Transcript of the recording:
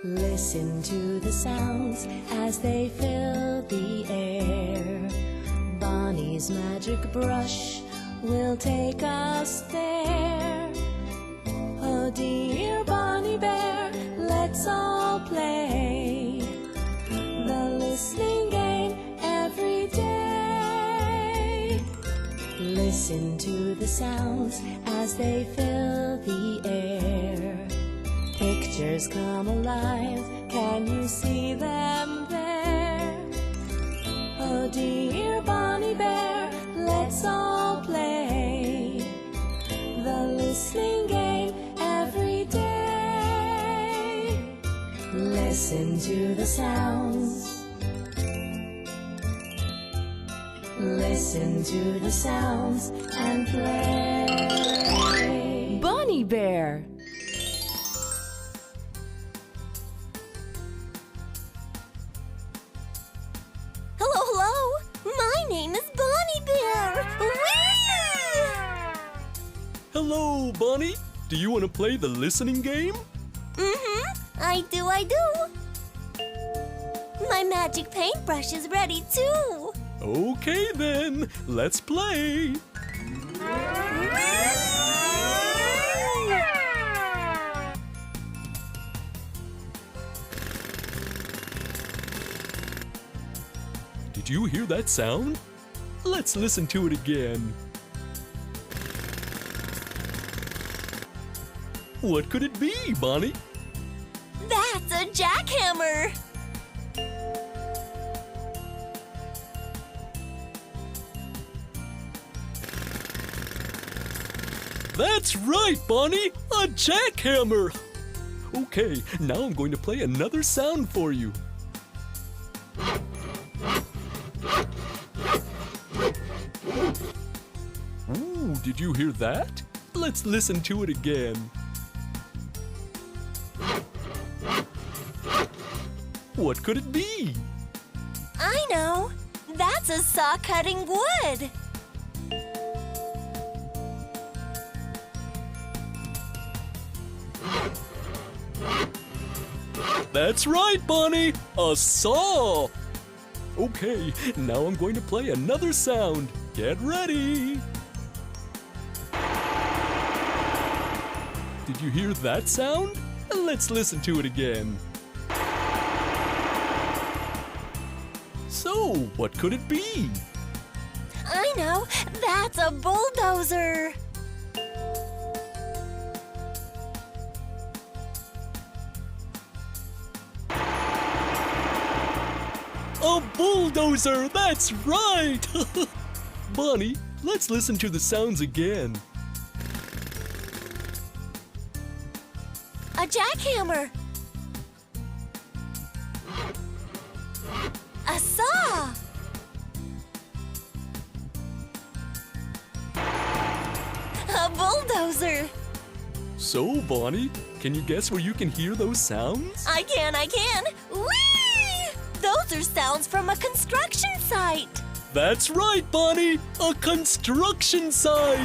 Listen to the sounds as they fill the air. Bonnie's magic brush will take us there. Oh dear Bonnie Bear, let's all play the listening game every day. Listen to the sounds as they fill the air. Pictures come alive, can you see them there? Oh dear Bonnie Bear, let's all play the listening game every day. Listen to the sounds. Listen to the sounds and play. Bonnie Bear. Hello. My name is Bonnie Bear. Whee! Hello, Bonnie. Do you want to play the listening game? I do. My magic paintbrush is ready too. Okay, then. Let's play. Did you hear that sound? Let's listen to it again. What could it be, Bonnie? That's a jackhammer. That's right, Bonnie! A jackhammer! Okay, now I'm going to play another sound for you. Ooh, did you hear that? Let's listen to it again. What could it be? I know. That's a saw cutting wood. That's right, Bonnie! A saw! Okay, now I'm going to play another sound. Get ready! Did you hear that sound? Let's listen to it again. So, what could it be? I know. That's a bulldozer. A bulldozer! That's right! Bonnie, let's listen to the sounds again. A jackhammer. A saw. A bulldozer. So, Bonnie, can you guess where you can hear those sounds? I can. Whee! Those are sounds from a construction site. That's right, Bonnie! A construction site!